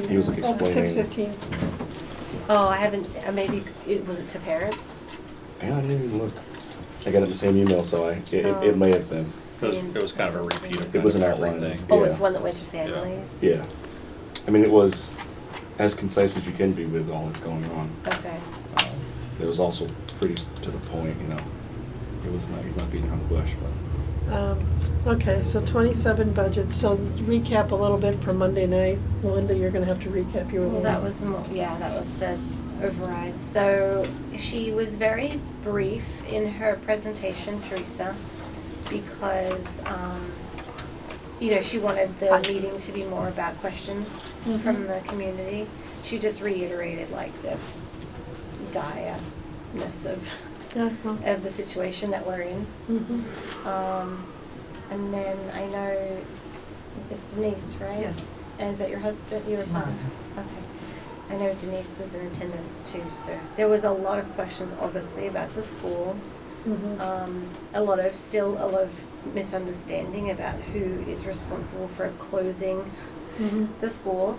He was like explaining. 6:15. Oh, I haven't seen, maybe, was it to parents? Yeah, I didn't even look. I got it in the same email, so it may have been. It was kind of a repeat of It was an kind of outline. everything. Oh, it's Yeah. one that went to families? Yeah. I mean, it was as concise as you can be with all that's going on. Okay. It was also pretty to the point, you know. He's not beating around the bush, but. Okay, so 27 budgets, so recap a little bit from Monday night. Melinda, you're gonna have to recap your. Well, that was that was the override. So she was very brief in her presentation, Teresa, because she wanted the meeting to be more about questions from the community. She just reiterated like the direness of the situation that we're in. And then I know it's Denise, right? Yes. And is that your husband? Your father? No. Okay. I know Denise was in attendance too, so there was a lot of questions obviously about the school. A lot of misunderstanding about who is responsible for closing the school,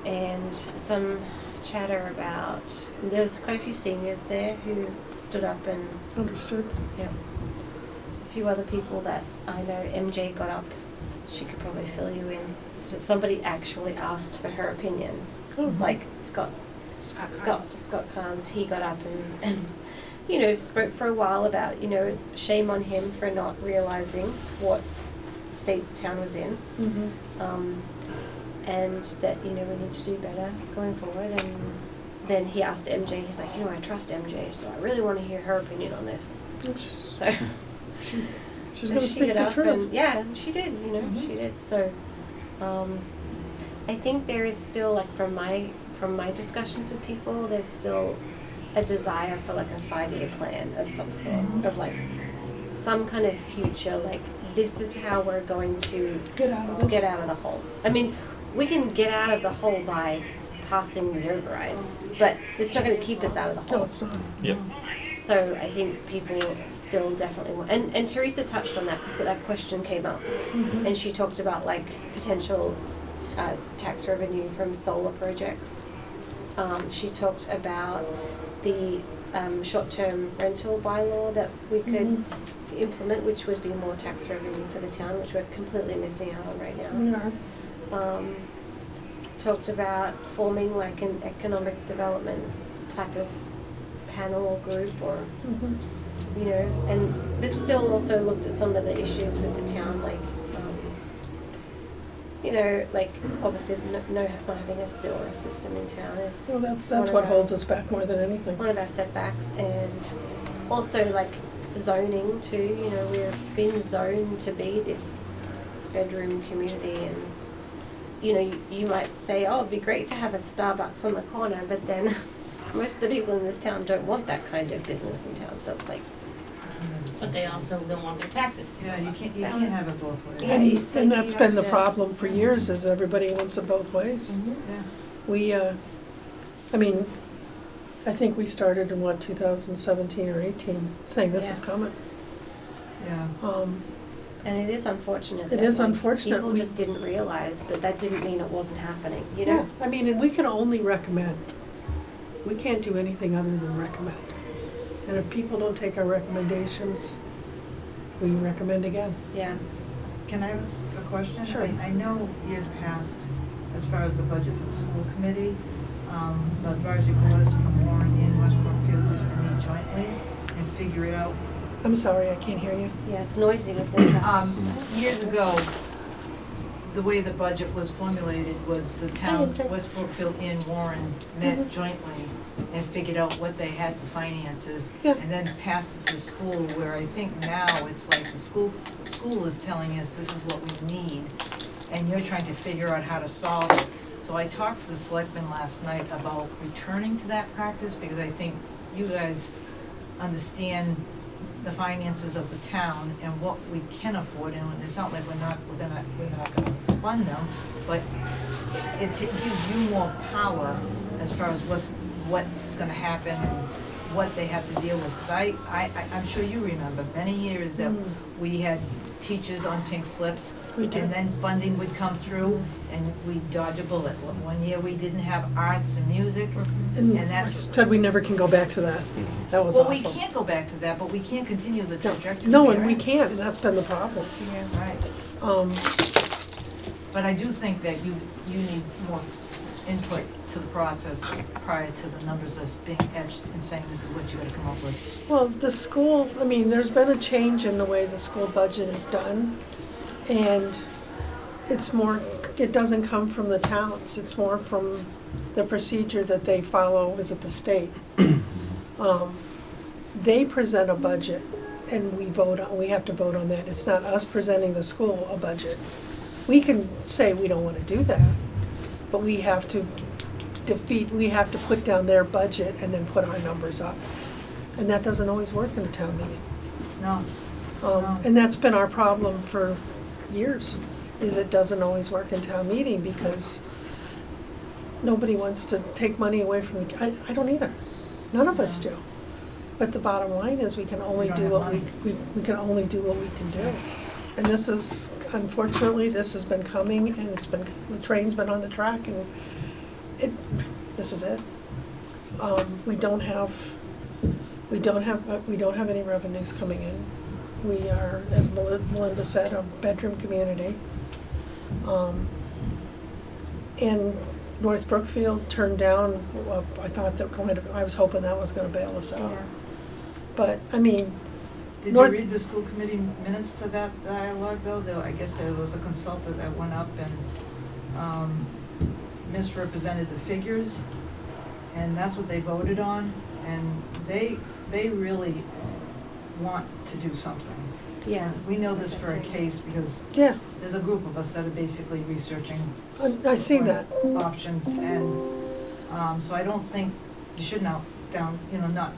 and some chatter about, there was quite a few seniors there who stood up and Understood. Yep. A few other people that I know. MJ got up. She could probably fill you in. So somebody actually asked for her opinion. Like Scott Carnes, he got up and spoke for a while about, shame on him for not realizing what state the town was in. And that, we need to do better going forward. And then he asked MJ, he's like, I trust MJ, so I really want to hear her opinion on this. So she's going to she speak got the up truth. and, yeah, she did, she did. So I think there is still, like, from my discussions with people, there's still a desire for like a 5-year plan of some sort, of like some kind of future, like this is how we're going to Get out of this. get out of the hole. I mean, we can get out of the hole by passing the override, but it's not going to keep us out of the hole. No, it's not. Yep. So I think people still definitely want, and Teresa touched on that because that question came up, and she talked about like potential tax revenue from solar projects. She talked about the short-term rental bylaw that we could implement, which would be more tax revenue for the town, which we're completely missing out on right now. We are. Talked about forming like an economic development type of panel or group, or and but still also looked at some of the issues with the town, like like obviously not having a sewer system in town is Well, that's what holds us back more than anything. one of our setbacks, and also like zoning too. We've been zoned to be this bedroom community, and you might say, oh, it'd be great to have a Starbucks on the corner, but then most of the people in this town don't want that kind of business in town, so it's like. But they also don't want their taxes. Yeah, you can't have it both ways. Yeah, it's And like that's you been have the to- problem for years, is everybody wants it both ways. Yeah. We, I think we started in 2017 or 18, saying this is Yeah. coming. Yeah. And it is unfortunate. It that, is like, unfortunate. People We- just didn't realize, but that didn't mean it wasn't happening, Yeah, and we can only recommend. We can't do anything other than recommend. And if people don't take our recommendations, we recommend again. Yeah. Can I ask a question? Sure. I know years past, as far as the budget for the school committee, the advisory boards from Warren and West Brookfield used to meet jointly and figure it out. I'm sorry, I can't hear you. Yeah, it's noisy with this. Years ago, the way the budget was formulated was the town, Okay. West Brookfield and Warren met jointly and figured out what they had for finances, Yeah. and then passed it to school, where I think now it's like the school is telling us this is what we need, and you're trying to figure out how to solve it. So I talked to the selectmen last night about returning to that practice, because I think you guys understand the finances of the town and what we can afford, and it's not like we're not gonna fund them, but it gives you more power as far as what's gonna happen, what they have to deal with. Because I'm sure you remember many years that we had teachers on pink slips, We did. and then funding would come through, and we'd dodge a bullet. One year, we didn't have arts and music, and that's, Said we never can go back to that. That was well, awful. we can't go back to that, but we can't continue the trajectory. No, and we right? can't, and that's been the problem. Right. Um, But I do think that you need more input to the process prior to the numbers that's being etched and saying this is what you gotta come up with. Well, the school, I mean, there's been a change in the way the school budget is done, and it's more, it doesn't come from the towns, it's more from the procedure that they follow, is it the state? They present a budget, and we have to vote on that. It's not us presenting the school a budget. We can say we don't wanna do that, but we have to put down their budget and then put our numbers up. And that doesn't always work in a town meeting. No, And that's been our problem for years, is it doesn't always work in town meeting because nobody wants to take money away from I don't either. None of us do. But the bottom line is we can only We don't do have what money. we can only do what we can do. And this is, unfortunately, this has been coming and the train's been on the track and this is it. We don't have any revenues coming in. We are, as Melinda said, a bedroom community. And North Brookfield turned down, well, I was hoping that was gonna bail us out. Yeah. But, I mean, did North- you read the school committee minutes to that dialogue though? I guess there was a consultant that went up and misrepresented the figures, and that's what they voted on, and they really want to do something. Yeah. We know this for a case because yeah, there's a group of us that are basically researching I seen that. options, and so I don't think, you should not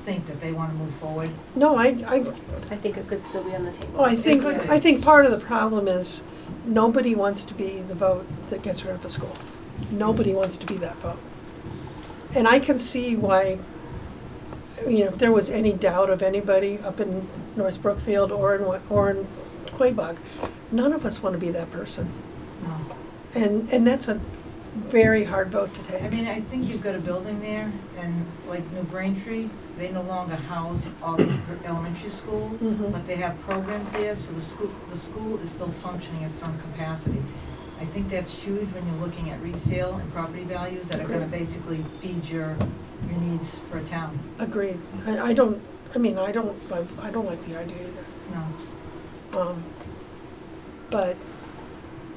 think that they wanna move forward. No, I think it could still be on the table. I think, could be. I think part of the problem is nobody wants to be the vote that gets rid of the school. Nobody wants to be that vote. And I can see why, if there was any doubt of anybody up in North Brookfield or in Quabog, none of us want to be that person. No. And that's a very hard vote to take. I mean, I think you've got a building there, and like New Braintree, they no longer house all the elementary school, Mhm. but they have programs there, so the school is still functioning at some capacity. I think that's huge when you're looking at resale and property values that are gonna Agreed. basically feed your needs for a town. Agreed. I don't like the idea either. No. But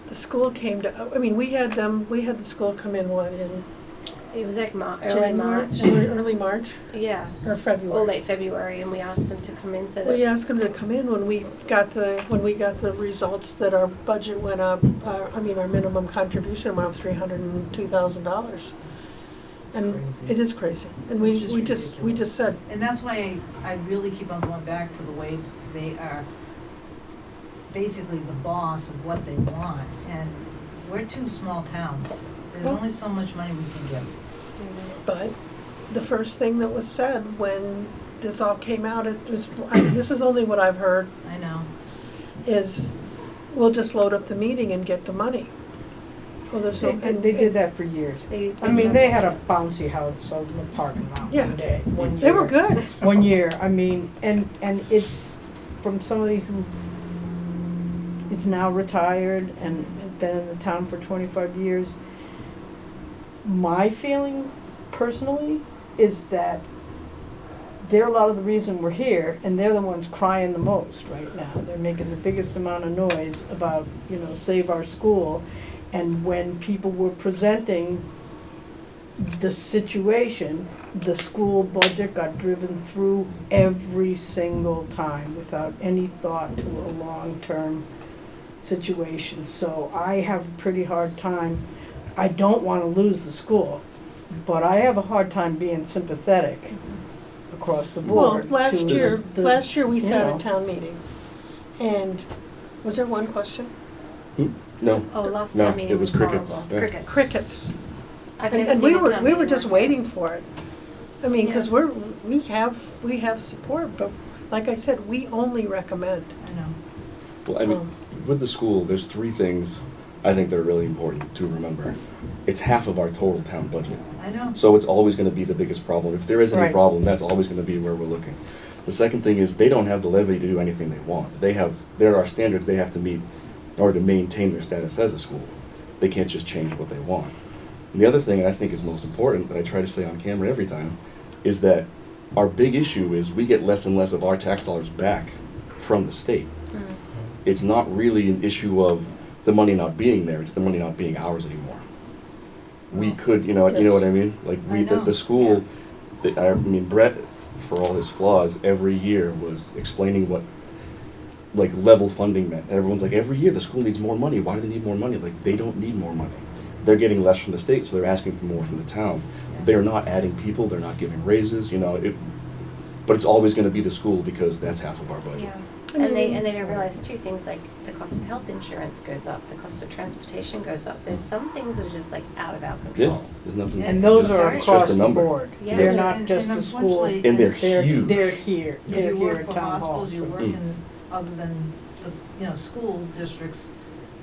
the school came to, we had the school come in, in It was like early January? March. Early March Yeah. or February? Or late February, and we asked them to come in so that. We asked them to come in when we got the results that our budget went up, our minimum contribution went up $302,000. It's And crazy. it is crazy. And It's just we ridiculous. just said, And that's why I really keep on going back to the way they are basically the boss of what they want. And we're two small towns. There's Well- only so much money we can give. but the first thing that was said when this all came out, this is only what I've heard, I know. is we'll just load up the meeting and get the money. Well, there's no. They did that for years. They They had a bouncy house on the parking lot Yeah. one day, one year. They were good. One year, and it's from somebody who is now retired and been in the town for 25 years. My feeling personally is that they're a lot of the reason we're here, and they're the ones crying the most right now. They're making the biggest amount of noise about, save our school. And when people were presenting the situation, the school budget got driven through every single time without any thought to a long-term situation. So I have a pretty hard time. I don't want to lose the school, but I have a hard time being sympathetic across the Well, board. last to year we you sat know. at town meeting, and was there one question? No. Oh, last No, time meeting it was was crickets. horrible. Yeah. Crickets. Crickets. I've And never seen a town we were meeting just like that. waiting for it. I mean, because Yeah. we have support, but like I said, we only recommend. I know. Well, I mean, Um, with the school, there's three things I think that are really important to remember. It's half of our total town budget. I know. So it's always gonna be the biggest problem. If there is any Right. problem, that's always gonna be where we're looking. The second thing is, they don't have the levy to do anything they want. There are standards they have to meet in order to maintain their status as a school. They can't just change what they want. And the other thing, and I think is most important, that I try to say on camera every time, is that our big issue is we get less and less of our tax dollars back from the state. It's not really an issue of the money not being there, it's the money not being ours anymore. We could, you know what I mean? Like, I know. the school, I mean, Brett, for all his flaws, every year was explaining what, like, level funding meant. And everyone's like, every year the school needs more money, why do they need more money? Like, they don't need more money. They're getting less from the state, so they're asking for more from the town. They're not adding people, they're not giving raises, but it's always gonna be the school because that's half of our budget. Yeah, I mean- and they don't realize two things, like the cost of health insurance goes up, the cost of transportation goes up. There's some things that are just like out of our Yeah, control. there's nothing. And those just- are it's across just a the number. board. Yeah. They're And- not and just the school. unfortunately- And they're They're huge. here, they're If here you work at for town hall. hospitals, you're so- working, other than the, school districts,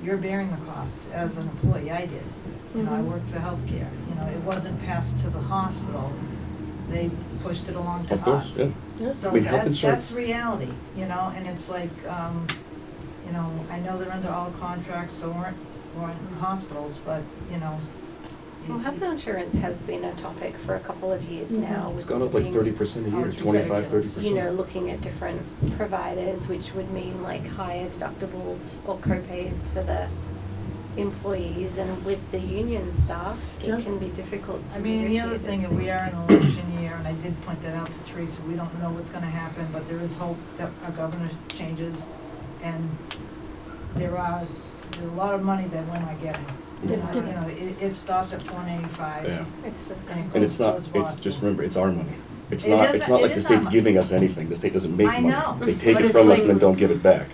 you're bearing the costs as an employee. I did. I Mhm. worked for healthcare. It wasn't passed to the hospital. They pushed it along to us. Of course, yeah. Yes. So I mean, health that's insurance- reality, and it's like, I know they're under all contracts, so we're in hospitals, but, Well, health insurance has been a topic for a couple of years now. It's with gone up like looking- 30% a Oh, year, it's 25, ridiculous. 30%. looking at different providers, which would mean like higher deductibles or co-pays for the employees, and with the union staff, Yeah. it can be difficult to I mean, the other negotiate thing, those that we are in things. an election year, and I did point that out to Teresa, we don't know what's gonna happen, but there is hope that our governor changes, and there's a lot of money that we're not getting. It stops at $4.95. Yeah. It's just And custom. And it's not, Towards it's Boston. just remember, it's our money. It's It not, is- it's not it like the is state's our giving us anything. The state doesn't make I money. know, They take but it it's from us like- and then don't give it back.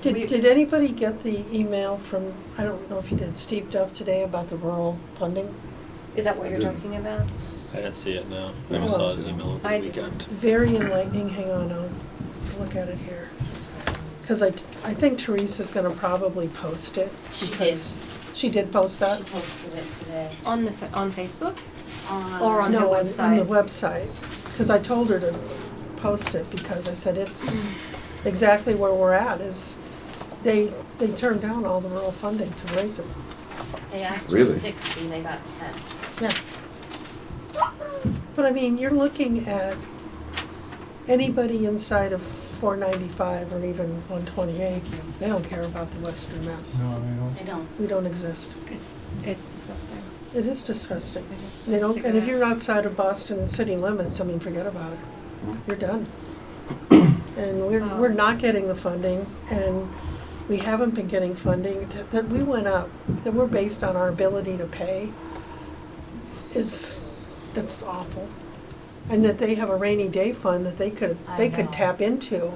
We- Did anybody get the email from, I don't know if you did, Steve Duff today about the rural funding? Is that what you're Yeah. talking about? I didn't see it, no. I Oh. just saw his email over I the didn't. weekend. Very enlightening, hang on, I'll look at it here. Because I think Teresa's gonna probably post it. She did. because- She did post that? She posted it today. On Facebook? On- Or on her No, on the website. website, because I told her to post it, because I said it's exactly where we're at, is they turned down all the rural funding to raise it. They asked for Really? 60, they got 10. Yeah. But I mean, you're looking at anybody inside of 495 or even 128, they don't care about the Western Mass. They don't. We don't exist. It's disgusting. It is disgusting. I just They don't, and if cigarette. you're outside of Boston city limits, I mean, forget about it. You're done. And we're not getting the funding, and we haven't been getting funding that we went up, that we're based on our ability to pay, that's awful. And that they have a rainy day fund that they could I know. tap into,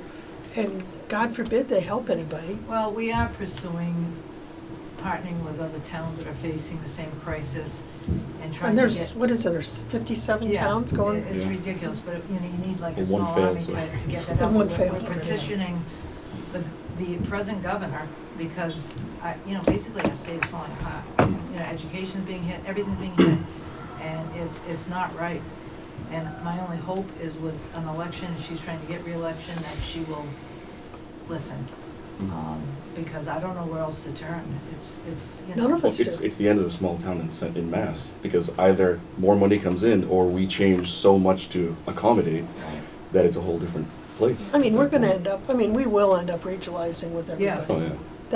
and God forbid they help anybody. Well, we are pursuing partnering with other towns that are facing the same crisis and trying And to there's, get. what is it, there's 57 Yeah, towns going? It's Yeah. ridiculous, but you need like a And one small failed, army so- to get that And up. one We're failed. petitioning the present governor because, basically our state is falling apart. Education's being hit, everything's being hit, and it's not right. And my only hope is with an election, she's trying to get reelection, that she will listen. Because I don't know where else to turn. It's. None of Well, us it's, do. it's the end of the small town in Mass, because either more money comes in or we change so much to accommodate that it's a whole different place. I mean, we're gonna end up, we will end up regionalizing with everybody. Yes. Oh, yeah.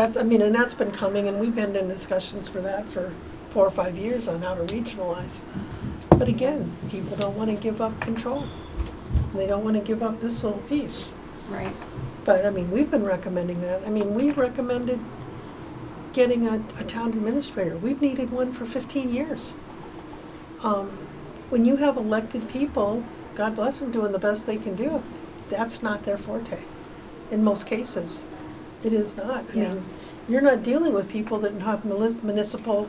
And that's been coming, and we've been in discussions for that for 4 or 5 years on how to regionalize. But again, people don't wanna give up control. They don't wanna give up this little piece. Right. But, we've been recommending that. We recommended getting a town administrator. We've needed one for 15 years. When you have elected people, God bless them, doing the best they can do, that's not their forte, in most cases. It is not. Yeah. You're not dealing with people that have municipal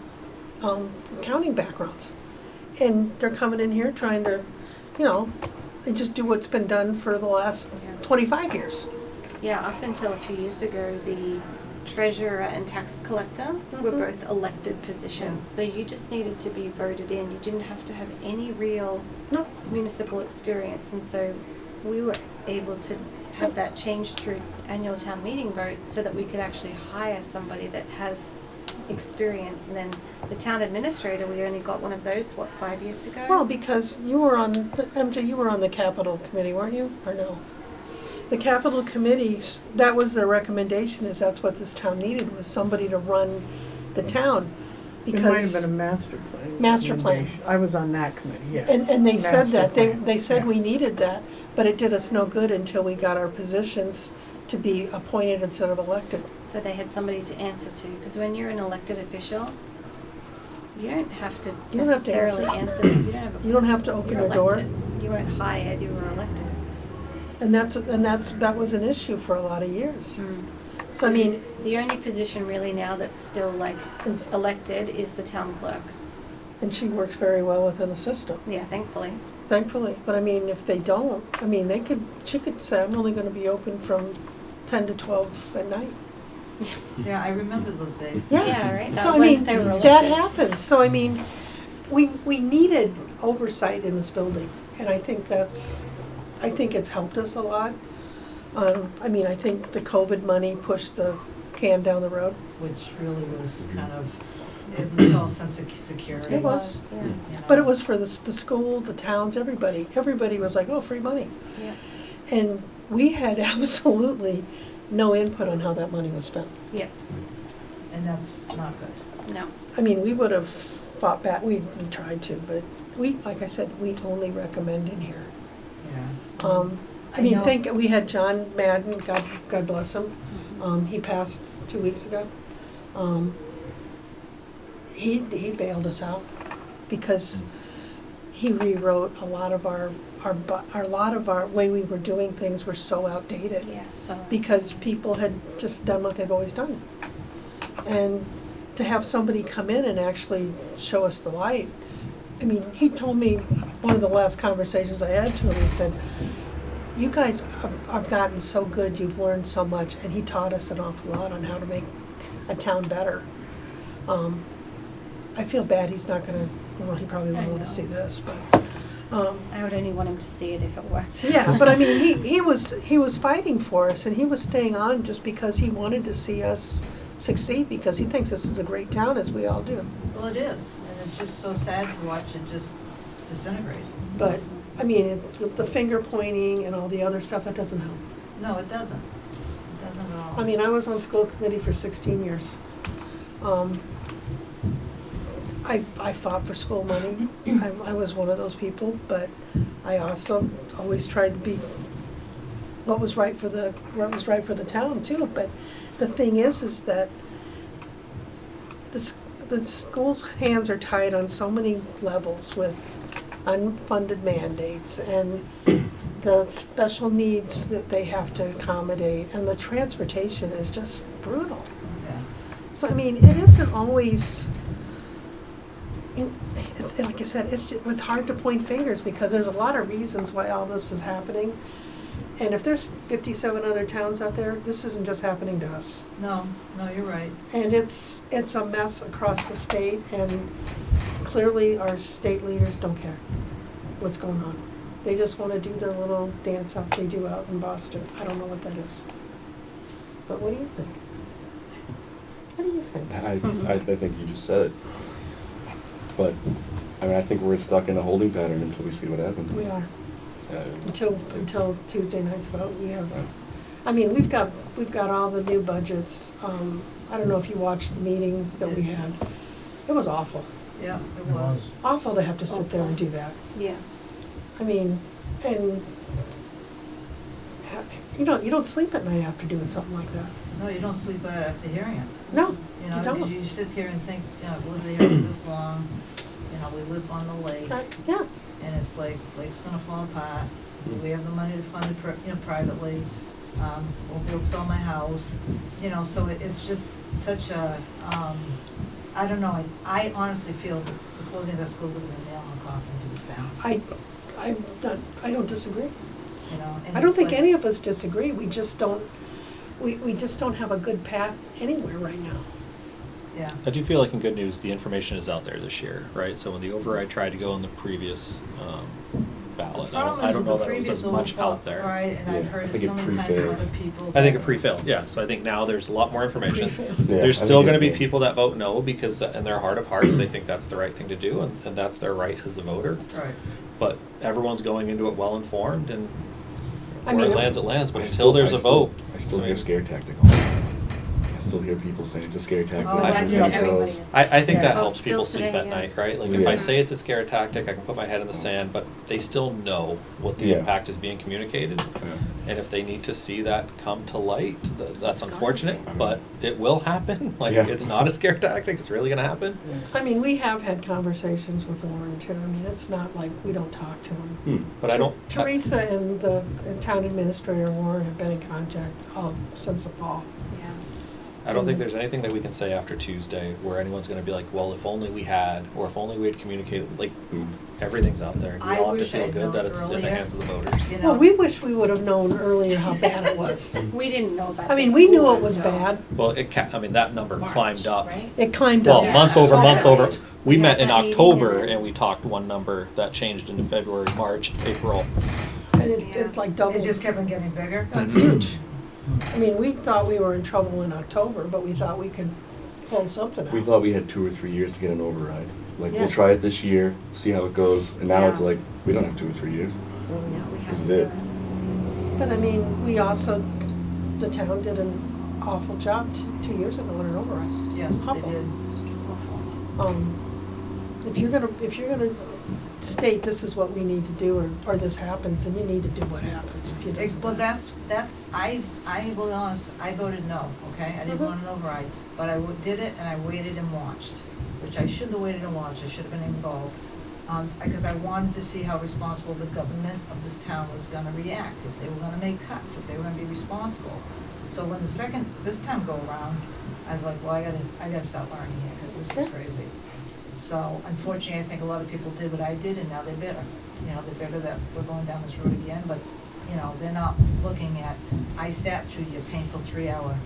accounting backgrounds. And they're coming in here trying to, you know, they just do what's been done for the last Yeah. 25 years. Yeah, up until a few years ago, the treasurer and tax collector were Mhm. both elected positions. So you just needed to be voted in. You didn't have to have any real No, municipal experience. And so we were able to have that changed through annual town meeting vote so that we could actually hire somebody that has experience. And then the town administrator, we only got one of those, 5 years ago? well, because you were on, MJ, you were on the capital committee, weren't you, or no? The capital committees, that was their recommendation, is that's what this town needed, was somebody to run the town. It might have Because, been a master plan. Master plan. recommendation. I was on that committee, yes. and they said Master that, they plan, said yeah. we needed that, but it did us no good until we got our positions to be appointed instead of elected. So they had somebody to answer to, because when you're an elected official, you don't have to You don't have to necessarily answer. answer. You don't have a. You don't have to open you're your door. elected. You weren't hired, you were elected. And that was an issue for a lot of years. Mm. So I mean, The only position really now that's still like is, elected is the town clerk. and she works very well within the system, Yeah, thankfully. thankfully. But I mean, if they don't, I mean, she could say, I'm only gonna be open from 10 to 12 at night. Yeah, I remember those days. Yeah. Yeah, right. That So I was when mean, they were that elected. happens. So I mean, we needed oversight in this building, and I think it's helped us a lot. I mean, I think the COVID money pushed the can down the road. Which really was kind of, it was all sense of security. It was. Yeah. you know. But it was for the school, the towns, everybody. Everybody was like, oh, free money. Yeah. And we had absolutely no input on how that money was spent. Yeah. And that's not good. No. I mean, we would have fought back, we tried to, but we, like I said, we only recommend in here. Yeah. I mean, know- we had John Madden, God bless him, he passed 2 weeks ago. He bailed us out because he rewrote a lot of our way we were doing things were so outdated. Yeah, so. Because people had just done what they've always done. And to have somebody come in and actually show us the light, I mean, he told me, one of the last conversations I had to him, he said, you guys have gotten so good, you've learned so much, and he taught us an awful lot on how to make a town better. I feel bad he's not gonna, well, he probably won't I want to know. see this, but, I would only want him to see it if it worked. yeah, but I mean, he was fighting for us, and he was staying on just because he wanted to see us succeed, because he thinks this is a great town, as we all do. Well, it is, and it's just so sad to watch it just disintegrate. But, I mean, the finger pointing and all the other stuff, that doesn't help. No, it doesn't. It doesn't at all. I mean, I was on school committee for 16 years. I fought for school money. I was one of those people, but I also always tried to be what was right for the town too. But the thing is that the school's hands are tied on so many levels with unfunded mandates and the special needs that they have to accommodate, and the transportation is just brutal. Yeah. So, I mean, it isn't always, it's, like I said, it's hard to point fingers because there's a lot of reasons why all this is happening. And if there's 57 other towns out there, this isn't just happening to us. No, you're right. And it's a mess across the state, and clearly our state leaders don't care what's going on. They just want to do their little dance up they do out in Boston. I don't know what that is. But what do you think? What do you think? I think you just said it. But, I mean, I think we're stuck in a holding pattern until we see what happens. We are. It's- Until Tuesday night's vote, we have, I mean, we've got all the new budgets. I don't know if you watched the meeting that we had. It was awful. Yeah, it was. Awful to have to sit there and do that. Yeah. I mean, and, you don't sleep at night after doing something like that. No, you don't sleep at it after hearing it. No, You know, you don't. because you sit here and think, you know, I've lived here for this long, you know, we live on the lake, Yeah, and it's like, lake's gonna fall apart. We have the money to fund it, privately. Won't be able to sell my house, you know, so it's just such a, I don't know, I honestly feel that the closing of that school would have been a nail in the coffin to this town. I don't disagree. you know? And I don't it's think like- any of us disagree, we just don't, we just don't have a good path anywhere right now. Yeah, I do feel like in good news, the information is out there this year, right? So when the override tried to go in the previous ballot, I don't know that it was as much out there. Right, and I've Yeah, I heard it think so it many times from pre-failed. other people. I think it but- pre-failed, yeah. So I think now there's a lot more information. Pre-failed. Yeah, There's I still think gonna it be will. people that vote no because in their heart of hearts, they think that's the right thing to do and that's their right as a voter. Right. But everyone's going into it well-informed and I where it mean, lands, it lands. But I until still- there's I a still- vote. I still I hear mean- scare tactic all the time. I still hear people saying it's a scare tactic. Oh, it's that's gonna what close. everybody is. I think Yeah. that Oh, helps people still sleep today, at yeah. night, right? Like if Yeah. I say it's a scare tactic, I can put my head in the sand, but they still know what the Yeah. impact is being communicated. Yeah. And if they need to see that come to light, that's It's unfortunate, gonna but it will happen. Like, Yeah. it's not a scare tactic, it's really gonna happen. I mean, we have had conversations with Warren too, I mean, it's not like we don't talk to him. Hmm. But I don't. Teresa and the town administrator Warren have been in contact since the fall. Yeah. I don't think there's anything that we can say after Tuesday where anyone's gonna be like, well, if only we had, or if only we had communicated, like, Hmm. everything's out there. And we I all have to wish feel I'd good known that it's in the earlier. hands of the voters. You know? Well, we wish we would have known earlier how bad it was. We didn't know about I mean, the we knew school it was until bad, Well, I mean, that number March, climbed up. right? it climbed Well, up. month over so month over, fast. we Yeah, met in that meeting October and then- and we talked one number that changed into February, March, April. And it like doubled. It just kept on getting bigger. Huge. I mean, we thought we were in trouble in October, but we thought we could pull something out. We thought we had 2 or 3 years to get an override. Like, Yeah. we'll try it this year, see how it goes, and now it's Yeah. like, we don't have 2 or 3 years. No, we This haven't is done it. it. But I mean, we also, the town did an awful job 2 years ago on an override. Yes, they Awful. did. If you're gonna state this is what we need to do, or this happens, then you need to do what happens. If it doesn't Well, pass. I will be honest, I voted no, okay? I didn't Mhm. want an override, but I did it and I waited and watched, which I shouldn't have waited and watched, I should have been involved. Because I wanted to see how responsible the government of this town was gonna react, if they were gonna make cuts, if they were gonna be responsible. So when this time go around, I was like, well, I gotta start learning here, because this is Okay. crazy. So unfortunately, I think a lot of people did what I did, and now they're bitter. You know, they're bitter that we're going down this road again, but, you know, they're not looking at, I sat through your painful 3-hour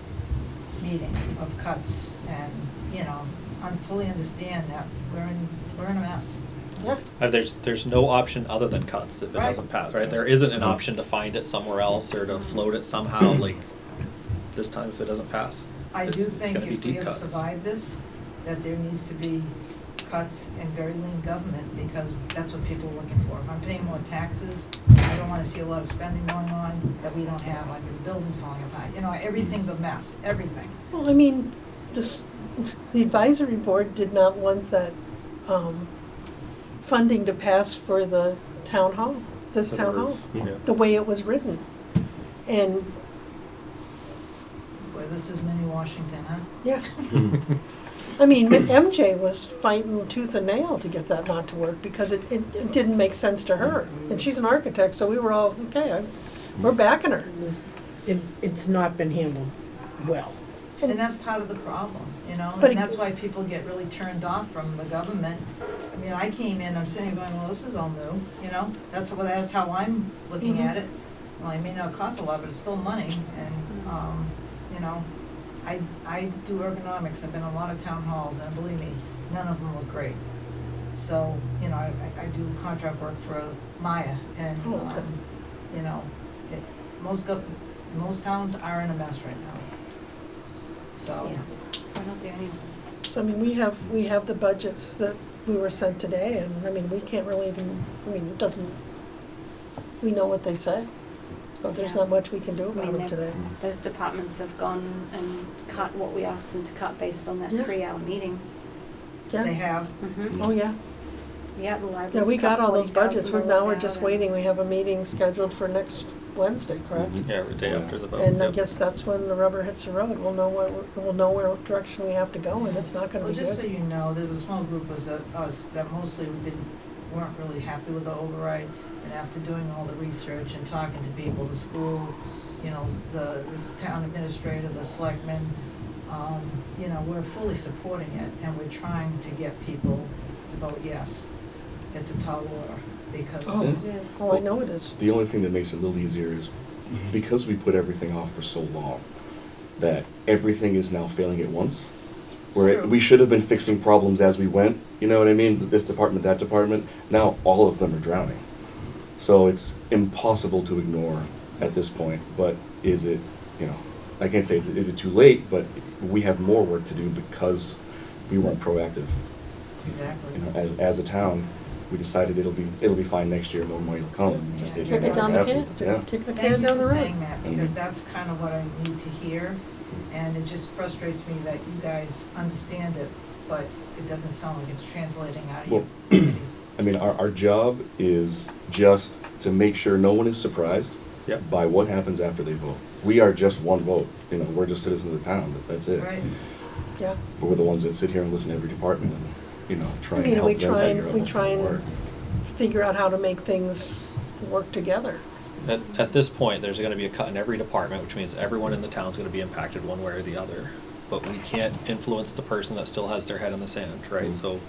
meeting of cuts, and, you know, I fully understand that we're in a mess. Yeah, There's no option other than cuts if it Right. doesn't pass, right? There isn't an option to find it somewhere else or to float it somehow, like, this time if it doesn't pass. I it's- do it's think gonna be if we deep ever cuts. survive this, that there needs to be cuts and very lean government, because that's what people are looking for. If I'm paying more taxes, I don't wanna see a lot of spending going on that we don't have, like the buildings falling apart. You know, everything's a mess, everything. well, I mean, the advisory board did not want that, funding to pass for the town hall, this For the town hall, roof. Yeah. the way it was written. And, Boy, this is mini Washington, huh? yeah, I mean, MJ was fighting tooth and nail to get that not to work because it didn't make sense to her. And she's an architect, so we were all, okay, we're backing her. It's not been handled well. And that's part of the problem, you know, But and it- that's why people get really turned off from the government. I mean, I came in, I'm sitting going, well, this is all new, you know, that's how I'm looking Mhm. at it. Well, it may not cost a lot, but it's still money, and, you know, I do ergonomics, I've been in a lot of town halls, and believe me, none of them look great. So, you know, I do contract work for Maya, and, Oh, okay. you know, most towns are in a mess right now. So, Yeah, we're not the only ones. So, I mean, we have the budgets that we were sent today, and, I mean, we can't really even, I mean, it doesn't, we know what they say, but there's Yeah. not much we can do I about mean, it today. those departments have gone and cut what we asked them to cut based on that Yeah. 3-hour meeting. they Yeah, have, Mm-hmm. oh, yeah, Yeah, the library's yeah, we got cut all those budgets, now we're $40,000 just out waiting, we have a meeting scheduled for next Wednesday, correct? Mhm. Yeah, the day after the vote. And I yep. guess that's when the rubber hits the road, we'll know where direction we have to go, and it's not gonna well, be just so good. you know, there's a small group of us that mostly weren't really happy with the override. And after doing all the research and talking to people, the school, you know, the town administrator, the selectmen, you know, we're fully supporting it, and we're trying to get people to vote yes. it's a tall order, because. Oh. Yes. Oh, I know it is. The only thing that makes it a little easier is because we put everything off for so long, that everything is now failing at once. Where True. we should have been fixing problems as we went, you know what I mean? This department, that department, now all of them are drowning. So it's impossible to ignore at this point, but is it, you know, I can't say, is it too late, but we have more work to do because we weren't proactive. Exactly. You know, as a town, we decided it'll be fine next year, more money will come. Just Yeah. it Kick it never down the happened. can, Yeah. kick the Thank can you down the for road. saying that, because Mhm. that's kind of what I need to hear, and it just frustrates me that you guys understand it, but it doesn't sound like it's translating out of Well, you. I mean, our job is just to make sure no one is surprised Yep. by what happens after they vote. We are just one vote, you know, we're just citizens of the town, that's it. Right, Yeah. But we're the ones that sit here and listen to every department and, you know, try I and mean, help we them try figure out and, we what's try gonna and work. figure out how to make things work together. At this point, there's gonna be a cut in every department, which means everyone in the town's gonna be impacted one way or the other. But we can't influence the person that still has their head in the sand, right? Mhm. So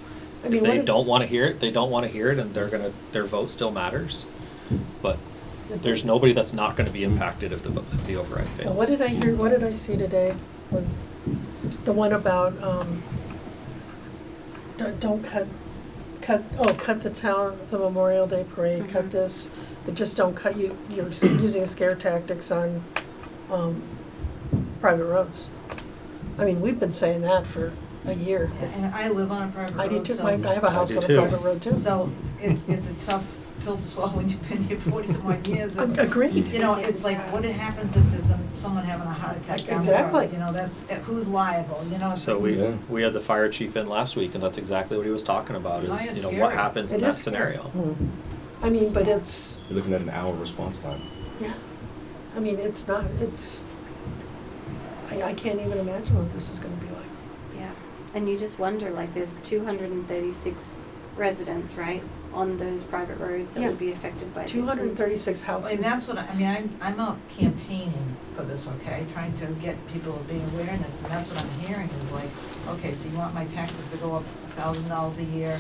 I if mean, they what- don't wanna hear it, they don't wanna hear it, and their vote still matters. But there's nobody that's not gonna be impacted if the override fails. Well, what did I hear, what did I see today? When, the one about, don't cut the town, the Memorial Day parade, cut Mhm. this, but just don't cut you're using scare tactics on, private roads. I mean, we've been saying that for a year. and I live on a private road, I do too, so. I have a house do on a too. private road too. So it's a tough pill to swallow when you've been here 40-some odd years. and, Agreed. You know, it's like, what happens if there's someone having a heart attack down the Exactly. road? You know, that's, who's liable, you know? it's So like- Yeah. we had the fire chief in last week, and that's exactly what he was talking about, Oh, yeah, is, it's what scary. happens in It that is scary. scenario. I mean, but it's, You're looking at an hour response time. yeah, I mean, it's not, I can't even imagine what this is gonna be like. Yeah, and you just wonder, like, there's 236 residents, right, on those private roads that Yeah. would be affected by this. 236 Well, houses. and that's what, I mean, I'm out campaigning for this, okay, trying to get people to be awareness, and that's what I'm hearing is like, okay, so you want my taxes to go up $1,000 a year,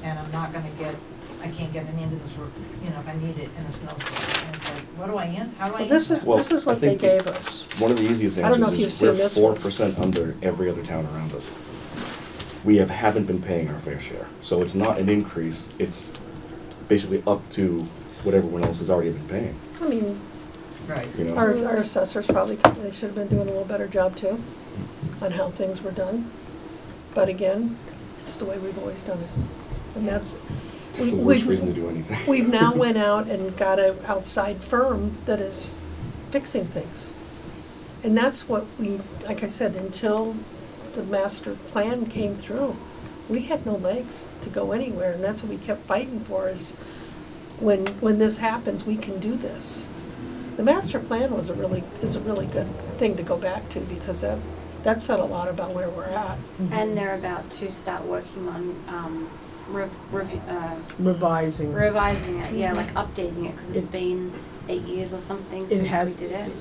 and I'm not gonna get, I can't get an ambulance, you know, if I need it in a snowstorm, and it's like, what do I answer, how do I Well, answer? Well, this is I what they think gave us. One of the easiest I don't know answers if you've is seen we're this one. 4% under every other town around us. We haven't been paying our fair share, so it's not an increase, it's basically up to what everyone else has already been paying, I mean, Right. you know? our assessors probably, they should have been doing a little better job too on how things were done. But again, it's the way we've always done it. And that's, It's the worst reason to do anything. we've now went out and got an outside firm that is fixing things. And that's what we, like I said, until the master plan came through, we had no legs to go anywhere, and that's what we kept fighting for, is when this happens, we can do this. The master plan is a really good thing to go back to, because that said a lot about where we're at. And they're about to start working on Revising. revising it, yeah, like updating it, because it's been 8 years or something since we has- did it.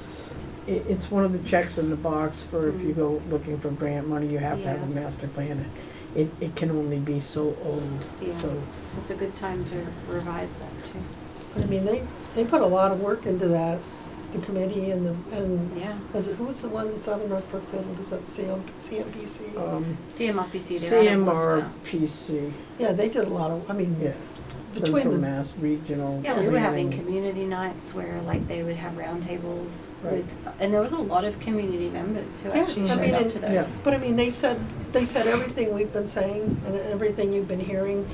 It's one of the checks in the box for if you Mhm. go looking for grant money, you have to have a Yeah. master plan. It can only be so old, Yeah, so. so it's a good time to revise that too. I mean, they put a lot of work into that, the committee and Yeah. who was the one that's out of North Brookfield, what is that, CMPC? CMRPC, they're out of Worcester. CMRPC, Yeah, they did a lot of, I mean, yeah. between Central the, Mass Regional. Yeah, we were having Planning. community nights where like they would have roundtables Right. with, and there was a lot of community members who Yeah, actually I showed mean, up and- to yeah. those. but I mean, they said everything we've been saying and everything you've been hearing.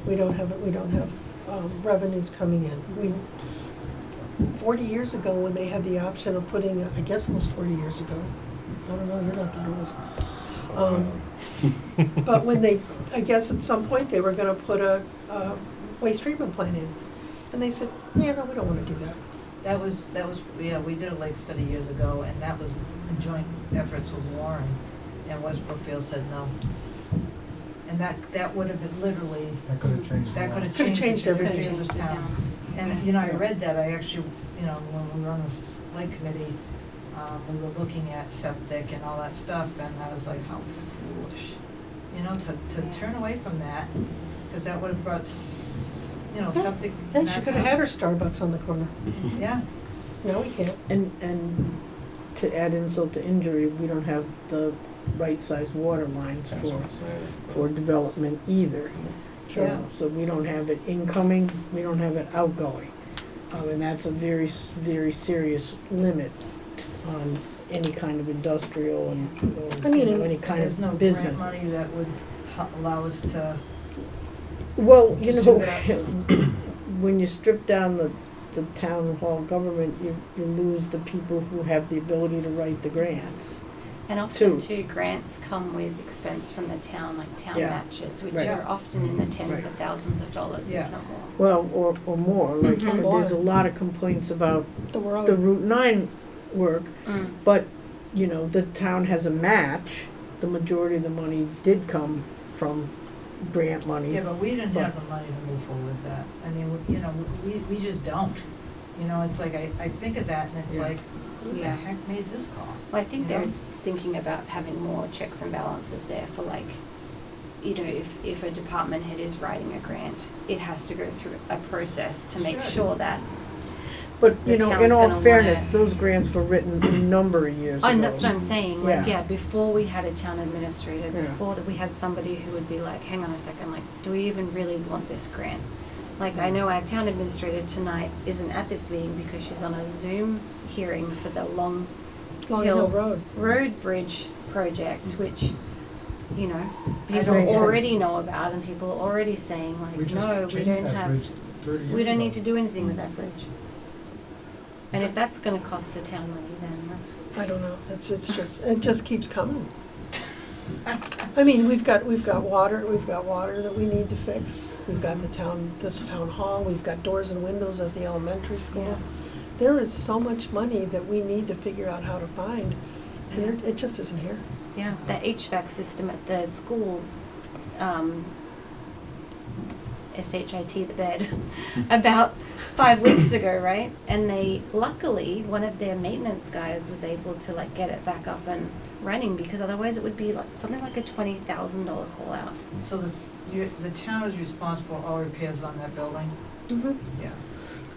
We don't have revenues coming in. 40 years ago, when they had the option of putting, I guess it was 40 years ago. I don't know, you're not that old. But when I guess at some point they were gonna put a waste treatment plant in. And they said, yeah, no, we don't wanna do that. That was, yeah, we did a lake study years ago, and that was joint efforts with Warren, and West Brookfield said no. And that would have been literally, That could have changed. that could have Could've changed. changed everything. Changed this Changed the town. town. And, you know, I read that, I actually, you know, when we were on this lake committee, we were looking at septic and all that stuff, and I was like, how foolish. You know, to turn away from that, Cause that would've brought, Yeah. septic. Yeah, in she that could have town. had her Starbucks on the corner. Yeah, No, we can't. And to add insult to injury, we don't have the right-sized water lines That's for, what it says, for development either. Yeah. So we don't have it incoming, we don't have it outgoing. And that's a very, very serious limit on any kind of industrial and, I mean, any kind there's no of grant business. money that would allow us to, Well, you Just know, so when you strip down the town hall government, you lose the people who have the ability to write the grants. And often Two. too, grants come with expense from the town, like town Yeah. matches, which Right. are often in the tens Right. of thousands of dollars, Yeah. if not more. Well, or more, like, Mhm. there's a More. lot of complaints about The road. the Route 9 work, Mm. but, you know, the town has a match. The majority of the money did come from grant money. yeah, but we didn't have the money to move forward with that. I mean, we just don't. It's like, I think of that and it's Yeah. like, who the Yeah. heck made this call? Well, I think You they're know? thinking about having more checks and balances there for like, if a department head is writing a grant, it has to go through a process to make Sure. sure that, But, The you know, in town's all gonna fairness, wanna- those grants were written a number of years ago. oh, and that's what I'm saying, like, Yeah. yeah, before we had a town administrator, Yeah. before that we had somebody who would be like, hang on a second, like, do we even really want this grant? Like, I know our town administrator tonight isn't at this meeting because she's on a Zoom hearing for the Long Long Hill Hill Road. Road Bridge project, which, people don't- already know about, and people are already saying We like, just no, we changed don't that have, bridge 30 years we don't ago. need to do anything with that bridge. And if that's gonna cost the town money, then that's, I don't know, it just keeps coming. I mean, we've got water that we need to fix. We've got this town hall, we've got doors and windows at the elementary school. Yeah. There is so much money that we need to figure out how to find, and it just isn't here. yeah, that HVAC system at the school, SHIT the bed, about 5 weeks ago, right? And luckily, one of their maintenance guys was able to like get it back up and running, because otherwise it would be like something like a $20,000 call out. So the town is responsible for all repairs on that building? Yeah.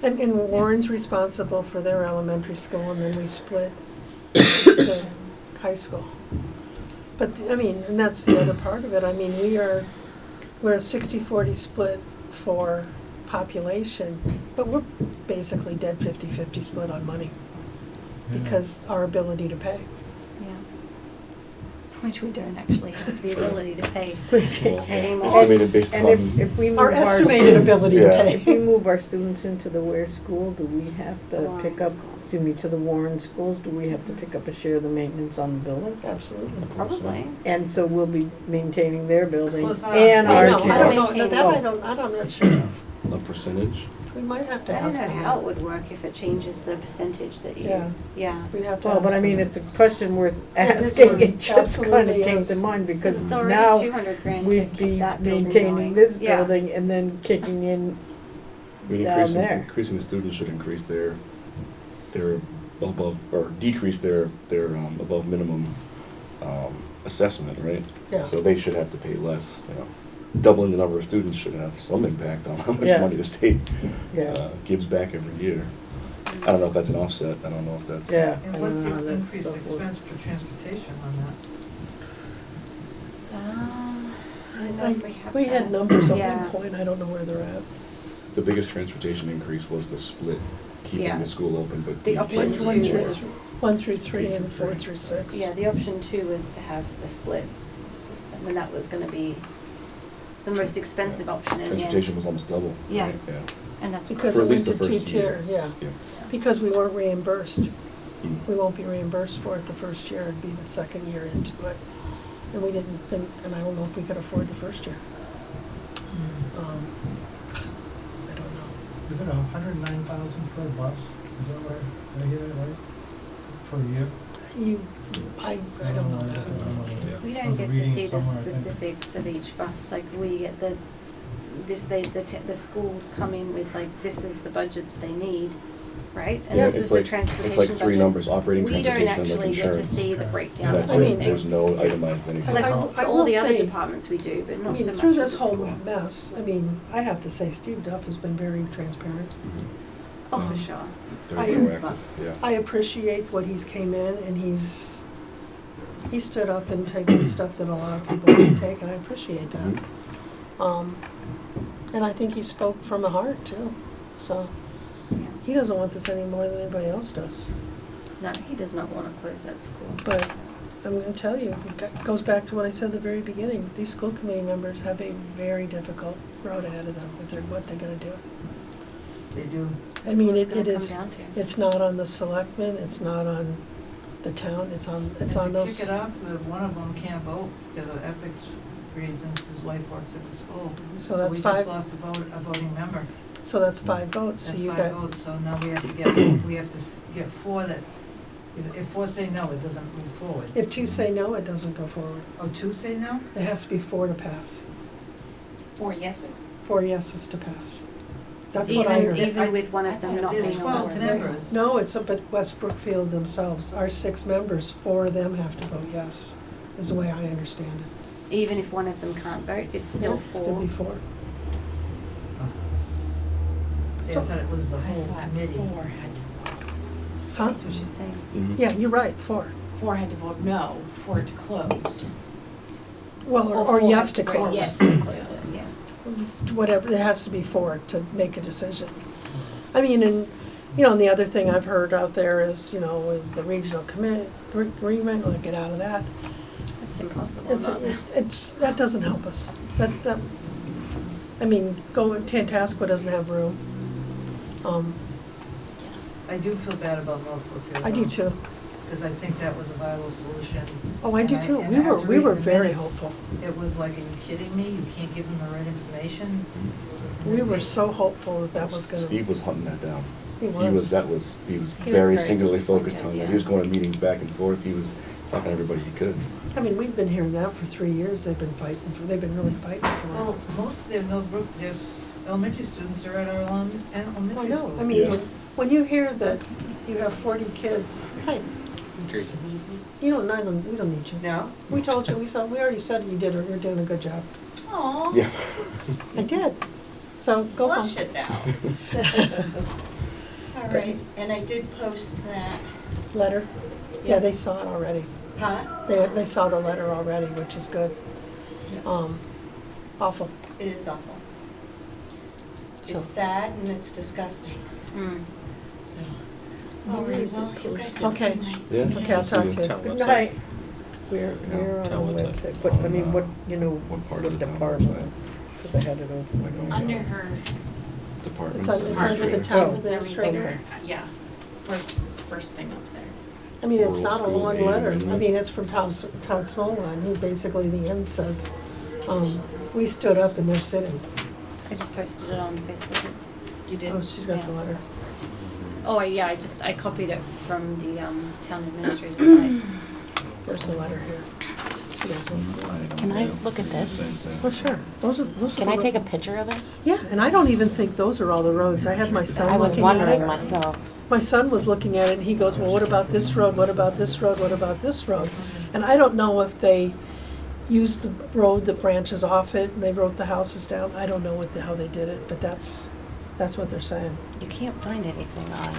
And Warren's responsible for their elementary school, and then we split the high school. But, I mean, and that's the other part of it. I mean, we're a 60-40 split for population, but we're basically dead 50-50 split on money because our ability to pay. Yeah. Which we don't actually have the ability to pay Well, anymore. estimated based And on, if we move Our estimated ability to Yeah. If we pay. move our students into the Ware school, do we have to Warren pick up, School. to the Warren schools, do we have to pick up a share of the maintenance on the building? Absolutely. Probably. And so we'll be maintaining their building Plus our- and I our don't know, I don't know, Maintaining. that I'm not sure. a percentage. We might have to I don't ask know them how it that. would work if it changes the percentage that you, Yeah. yeah. We'd have to Well, but ask I mean, them. it's a question worth It is asking, worth- it just kind absolutely of came to is. mind, because Because it's already now 200 grand to we'd keep be that building maintaining going. this Yeah. building and then kicking in, I mean, Down there. increasing the students should increase their above, or decrease their above minimum, assessment, right? Yeah. So they should have to pay less, Doubling the number of students should have some impact on how much Yeah. money the state, yeah, gives back every year. I don't know if that's an offset, I don't know if that's. yeah. And I what's don't know how the that increased stuff works. expense for transportation on that? I don't know if we have We had that. numbers at Yeah. one point, I don't know where they're at. The biggest transportation increase was the split, keeping Yeah. the school open, but. The option One two through was, 1 through 3 and 4 through 6. yeah, the option 2 was to have the split system, and that was gonna be the most expensive option in the Transportation end. was almost double. Yeah. Right? Yeah. And that's Because For it at went least the to first two-tier, yeah. Yeah. Because we weren't reimbursed. Mm. We won't be reimbursed for it the first year, it'd be the second year into it. And we didn't think, and I don't know if we could afford the first year. I don't know. Is it 109,000 per bus? Is that right? Did I hear that right? For a year? I don't know. We I don't was get to reading see it the somewhere, I think. specifics of each bus, like we get the schools come in with like, this is the budget that they need, right? And Yeah, this it's is the like, transportation it's like budget. three numbers, operating, We don't transportation, and like actually get to insurance. see the breakdown That's of I it, mean- everything. there's no itemized anything. Like I- all, I for all will the other say- departments we do, but I not mean, so much through for this the whole school. mess, I mean, I have to say Steve Duff has been very transparent. Mhm. Oh, for sure. Very I- proactive, yeah. I appreciate what he's came in and he stood up and taken stuff that a lot of people wouldn't take, and I appreciate that. Mhm. And I think he spoke from the heart too, so he doesn't want this any more than anybody else does. No, he does not want to close that school. But I'm gonna tell you, it goes back to what I said at the very beginning, these school committee members have a very difficult road ahead of them if they're, what they're gonna do. They do. I mean, That's it what it it's is, gonna come down to. it's not on the selectmen, it's not on the town, it's on And those. to kick it off, one of them can't vote because of ethics reasons. His wife works at the school. So that's we five. just lost a voting member. So that's 5 votes, so That's you 5 got, votes, so now we have to get 4 that, if 4 say no, it doesn't move forward. if 2 say no, it doesn't go forward. Oh, 2 say no? It has to be 4 to pass, 4 yeses? 4 yeses to pass. That's what I Even, heard. even with one I of them thought not There's being allowed 12 to vote. members. No, it's up at West Brookfield themselves, our 6 members, 4 of them have to vote yes, is the way I understand it. Even if one of them can't vote, it's still Yeah, Still be 4. 4. See, I So- thought it was the I whole thought committee. 4 had to, Huh? That's what she's saying. Mhm. Yeah, you're right, 4. 4 had to vote no for it to close. Well, or 4 yes had to vote close. Yes, to close it, yeah. Whatever, it has to be 4 to make a decision. I mean, and, you know, and the other thing I've heard out there is, you know, with the regional agreement, we'll get out of that. It's impossible not. It's, that doesn't help us. That, I mean, Tantascwa doesn't have room. I do feel bad about North Brookfield. I do too. Because I think that was a viable solution. Oh, I do And too. and We were, after we were reading the very minutes, hopeful. It was like, are you kidding me? You can't give them the right information? We were so hopeful that that was gonna. Steve was hunting that down. He He was. was He was very very singularly focused on disappointed, that. yeah. He was going to meetings back and forth, he was talking to everybody he could. I mean, we've been hearing that for 3 years. They've been fighting for, they've been really fighting for Well, it. most of their there's elementary students are at our I elementary know. school. I mean, Yeah. when you hear that you have 40 kids, hey, Teresa. we don't need you. No? We told you, we already said you did, you're doing a good job. Aw. Yeah. I did. So go home. Blush it now. All right, and I did post that. Letter? Yeah, they saw it already. Huh? They saw the letter already, which is good. Awful. It is awful. So- It's sad and it's disgusting, Mm. so. All right, well, you guys have a Okay. good night. Yeah. Okay, I'll talk to you. Town Good website. night. We're, Yeah, we're on town the website. website, but I mean, what, you know, What part what of the town department? website? Because I had it open. Under her, Departments. It's under the administrators. town Oh. administrator. yeah, first thing up there. I mean, it's Rural not a school long aid, letter. isn't I it? mean, it's from Tom Smola, and he basically, the end says, we stood up and they're sitting. I just posted it on Facebook. You did? Oh, she's got the Yeah. letter. Oh, yeah, I copied it from the town administrator's site. Where's the letter here? You guys want to see it? Can I look at this? Same thing. Oh, sure. Those are Can the I take a ro- picture of it? Yeah, and I don't even think those are all the roads. I had my son I was looking at wondering it. myself. My son was looking at it, and he goes, well, what about this road, what about this road, what about this road? And I don't know if they used the road that branches off it, and they wrote the houses down. I don't know how they did it, but that's what they're saying You can't find anything on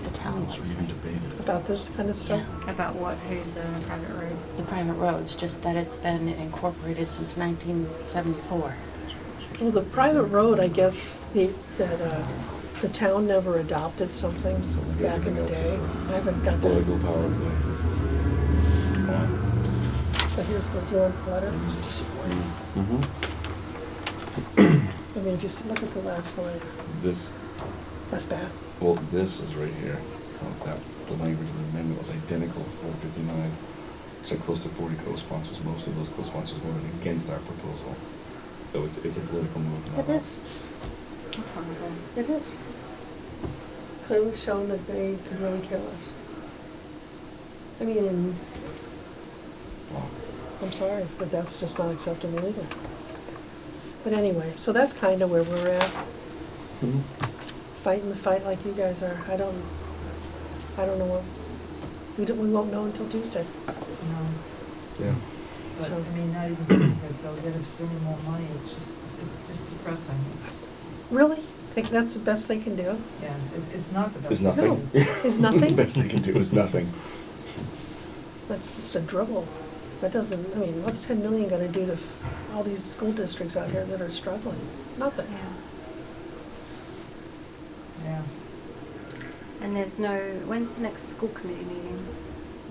the town It's being website. debated. about this kind of stuff. Yeah, About what, who's on a private road? the private roads, just that it's been incorporated since 1974. Well, the private road, I guess, the town never adopted something back in the day. I haven't got that. Political power play. Wow. But here's the, do you want the letter? It's disappointing. Mm-hmm. I mean, if you look at the last line, This, that's bad. well, this is right here. That the language of the amendment was identical to 459. It's like close to 40 co-sponsors. Most of those co-sponsors voted against our proposal. So it's a political move. not It is, That's horrible. it is. Clearly shown that they could really kill us. I mean, and Wow. I'm sorry, but that's just not acceptable either. But anyway, so that's kind of where we're at. Mhm. fighting the fight like you guys are. I don't know what, we won't know until Tuesday. No. Yeah. But, So- I mean, not even thinking that they'll get us any more money, it's just depressing, it's, Really? Think that's the best they can do? yeah, it's not the best. Is nothing. Is nothing? The best they can do is nothing. That's just a dribble. That doesn't, I mean, what's 10 million gonna do to all these school districts out here that are struggling? Nothing. Yeah. And there's no, when's the next school committee meeting?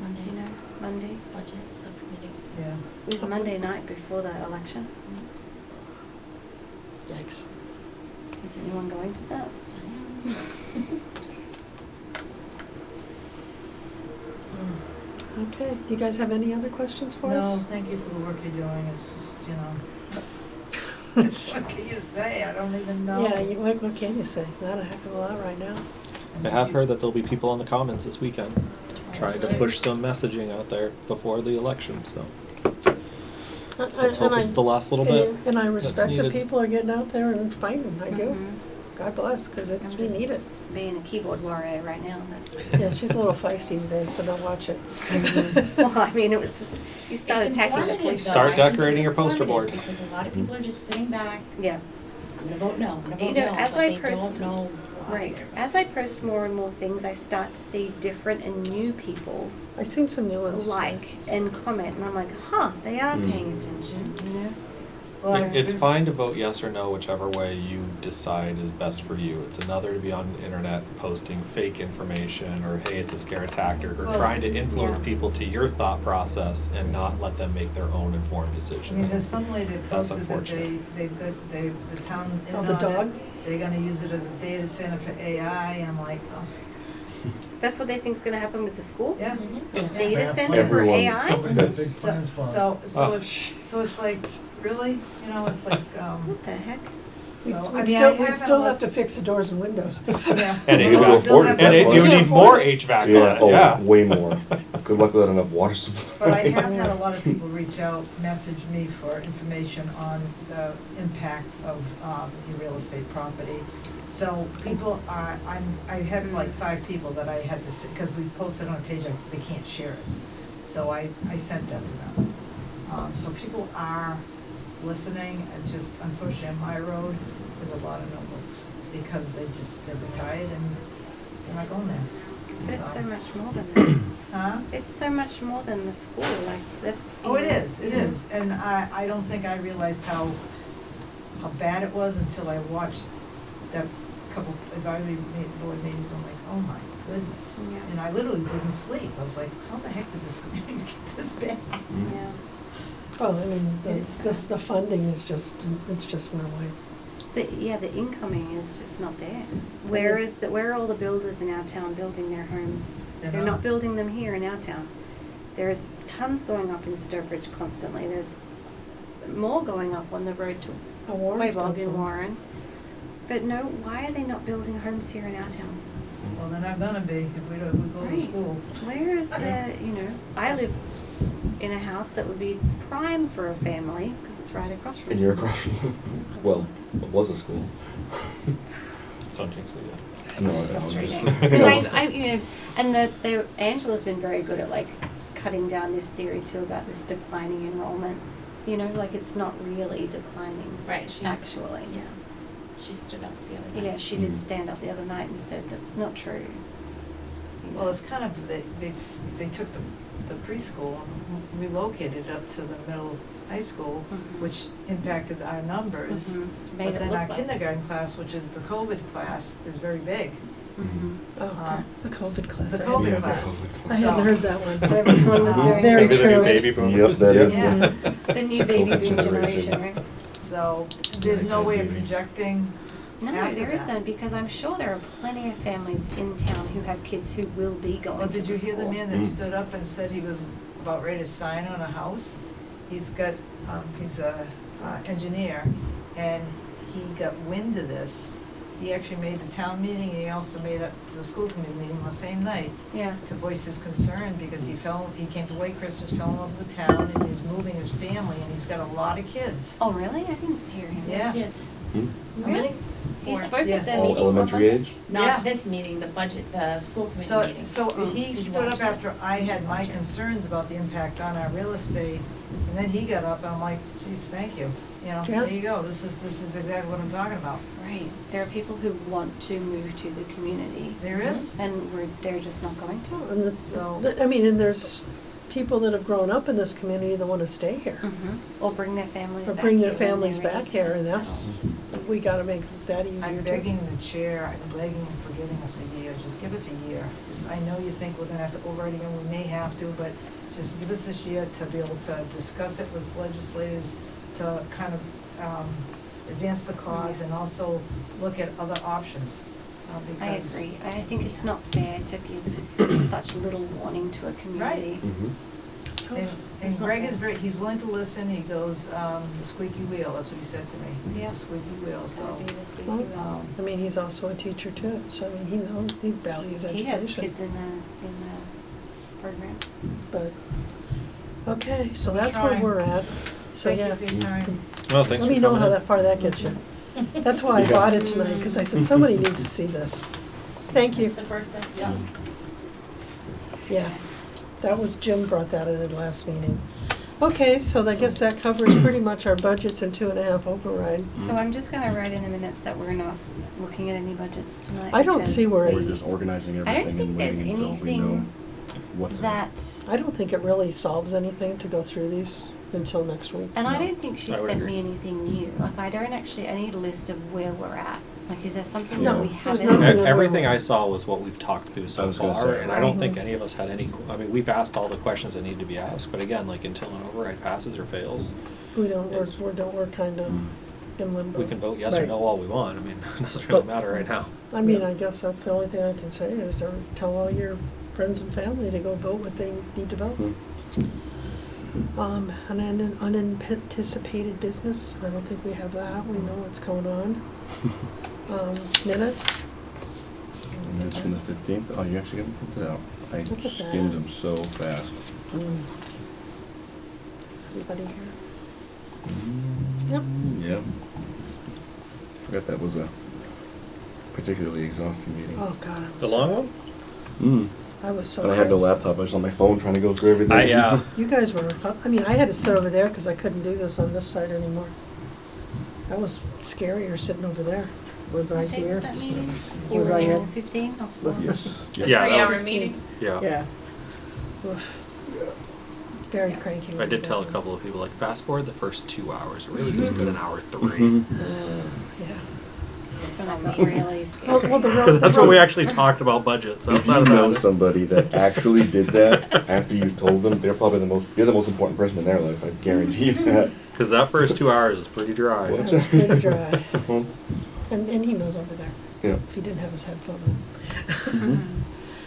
Monday. Do you know? Monday? Budget subcommittee. Yeah. It was Monday night before the election. Yikes. Is anyone going to that? Okay, do you guys have any other questions for No, us? thank you for the work you're doing, it's just, you know, what can you say, I don't even know. Yeah, what can you say? Not a heck of a lot right now. I have heard that there'll be people on the comments this weekend trying to push some messaging out there before the election, so let's hope it's the last little bit. And I that's respect that needed. people are getting out there and fighting, I do. Mhm. God bless, because I'm we just need it. Being a keyboard warrior right now. But Yeah, she's a little feisty today, so don't watch it. well, I mean, it was just, you start It's attacking the informative, police. though. Start I think it's decorating your poster board. informative Because a lot of people are just sitting back, Yeah, I'm gonna vote no, I'm gonna You vote know, no, as but I they post- don't know why. right. As I post more and more things, I start to see different and new people I've seen some new ones. too. like and comment, and I'm like, huh, they are Mm. paying attention, you know? Well, It's fine to vote yes or no, whichever way you decide is best for you. It's another to be on the internet posting fake information or, hey, it's a scare tactic, or Well, trying to influence yeah. people to your thought process and not let them make their own informed I decision. mean, there's some lady that That's posted that unfortunate. the town in Oh, on the it. dog? They're gonna use it as a data center for AI, I'm like, oh, That's what they think's gonna happen with the school? yeah. A Yeah. data center for Everyone. AI? Somebody's got big That's- plans for it. Oh. So it's like, really, you know, it's like, What the heck? We'd so, I we'd mean, I still, we'd haven't still looked- have to fix the doors and windows. Yeah. And We'll HVAC, afford it. and We you can't need more afford HVAC Yeah, on it, yeah. way more. Good luck without enough water supply. But I have had a lot of people reach out, message me for information on the impact of your real estate property. So people are, I had like 5 people that I had to, because we posted on a page, they can't share it. So I sent that to them. So people are listening, it's just unfortunately on my road, there's a lot of no votes. Because they're retired and they're not going there. It's so much more than that. Huh? It's so much more than the school, like, that's. you Oh, it know, is, it you know. is, and I don't think I realized how bad it was until I watched that couple advisory board meetings, I'm like, oh my goodness. Yeah. And I literally didn't sleep, I was like, how the heck did this community get this bad? Yeah. Oh, I mean, It is the funding is just, it's just went away. The incoming is just not there. Where are all the builders in our town building their homes? They're not building them here in our town. There's tons going up in Sturbridge constantly. There's more going up on the road to Warren's done Quabog in some. Warren. But no, why are they not building homes here in our town? Well, they're not gonna be if we don't, we go to Right. school. Where is the, you know, I live in a house that would be prime for a family because it's right across from And you're school. across from, well, it was a school. Don't jinx me yet. No, It's I don't. frustrating. Because I, you know, and Angela's been very good at like cutting down this theory too about this declining enrollment. You know, like it's not really declining. Right, she- Actually. Yeah, she stood up the other night. Yeah, she did Mm. stand up the other night and said that's not true. You Well, know. it's kind of, they took the preschool and relocated up to the middle high school, Mhm. which impacted our numbers. Mhm. Made But it then look our like- kindergarten class, which is the COVID class, is very big. Mhm. Oh, the COVID class. The I COVID hadn't- class. I hadn't heard that one. So everyone was Uh, doing Very it. Maybe the new true. baby Yep, boomers. that is Yeah. The new baby COVID boom generation. generation, right? So there's no way of projecting. No, After there that. isn't, because I'm sure there are plenty of families in town who have kids who will be going Well, to did the you school. hear the man that Mm. stood up and said he was about ready to sign on a house? He's got, he's a engineer, and he got wind of this. He actually made the town meeting, and he also made it to the school committee meeting the same night Yeah, to voice his concern, because he came to White Christmas, fell in love with the town, and he's moving his family, and he's got a lot of kids. oh, really? I didn't hear him. Yeah. Kids. Hmm? How many? You spoke Yeah. at the All meeting. elementary on age? Yeah. Not this meeting, the budget, the school committee meeting. So he Did you stood watch up it? after I had my concerns about the impact on our real estate, and then he got up, and I'm like, geez, thank you. You know, Yeah. there you go, this is exactly what I'm talking about. Right. There are people who want to move to the community, There is. and they're just not going to. And So- I mean, and there's people that have grown up in this community that want to stay here. Or bring their families Or back bring their here when families they're back ready here, to, and so. that's, we gotta make that easier I'm too. begging the chair, I'm begging him for giving us a year, just give us a year. Just, I know you think we're gonna have to override again, we may have to, but just give us this year to be able to discuss it with legislators, to kind of, advance the cause and also look at other options. I Because- agree. I think it's not fair to give such little warning to a community. Mm-hmm. It's tough. And It's not Greg is fair. very, he's willing to listen, he goes, the squeaky wheel, that's what he said to me. Yeah. The squeaky wheel, so. That'd be the squeaky Well, wheel. I mean, he's also a teacher too, so I mean, he knows, he values He has education. kids in the program. But, okay, so We're that's where trying. we're at. So, Thank yeah. you for your time. Well, thanks Let for me know coming how in. that far that gets you. That's why I Yeah. bought it tonight, because I said, somebody needs to see this. Thank you. It's the first I see. Yeah, that was, Jim brought that in at last meeting. Okay, so I guess that covers pretty much our budgets and 2.5 override. So I'm just gonna write in the minutes that we're not looking at any budgets tonight. I don't see because where it- We're we- just organizing I don't everything think and there's waiting until we know anything what's in it. that, I don't think it really solves anything to go through these until next week. and I No. don't think she I would sent agree. me anything new. Like, I don't actually, I need a list of where we're at. Like, is there something No, that we there's haven't? nothing in E- there. Everything I saw was what we've talked through I so was gonna far, say. and I don't Mhm. think any of us had any, I mean, we've asked all the questions that need to be asked, but again, like, until an override passes or fails, We're kind of in limbo. we can vote yes or Right. no all we want, I mean, it doesn't really But- matter right now. I mean, I guess that's the only thing I can say is to tell all your friends and family to go vote what they need to vote. An unanticipated business, I don't think we have that, we know what's going on. Minutes, Minutes from the 15th. Oh, you actually haven't printed out. I Look at that. skimmed them so fast. everybody here? Yep. Yeah. Forgot that was a particularly exhausting meeting. Oh, God. I was The so- long one? Mm. I was so. And I had no cranky. laptop. I was on my phone trying to go through everything. Yeah. You guys were, I mean, I had to sit over there because I couldn't do this on this side anymore. That was scarier sitting over there with What date was ideas. that meeting? You were right here. 15? Oh, Yes. Yeah, that was- meeting? Yeah. Yeah. Oof. Very cranky. I when did you tell a go. couple of people, like, fast forward the first 2 hours, it really gets good an hour 3. Mhm. Yeah. That's when I got really scared. Well, the road. That's when we actually talked about budgets, If outside you of know that. somebody that actually did that after you told them, they're probably you're the most important person in their life. I guarantee you that. Because that first 2 hours is pretty dry. It was pretty dry. And he knows over there, Yeah. if he didn't have his headphone on.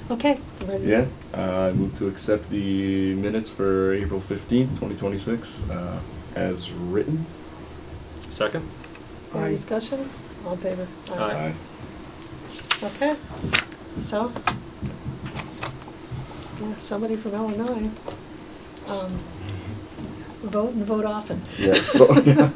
Okay, ready? Yeah, I move to accept the minutes for April 15th, 2026, as written. Second? Any discussion? All in favor? Aye. Okay, so, yeah, somebody from Illinois, vote and vote often. Yeah. Yeah.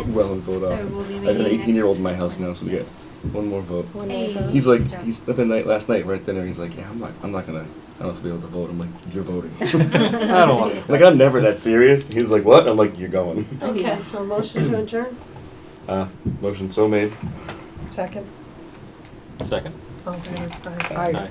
Well, and vote So off. we'll be I have an meeting 18-year-old in next my house now, so we get one more vote. One Hey. more vote. He's like, Joe. he's last night, right dinner. He's like, yeah, I'm not gonna, I don't have to be able to vote. I'm like, you're voting. I don't want Like, I'm never that serious. He's like, what? I'm like, you're going. Okay, so motion to adjourn, Motion so made. second, Second? all in favor? Aye. Aye. Aye.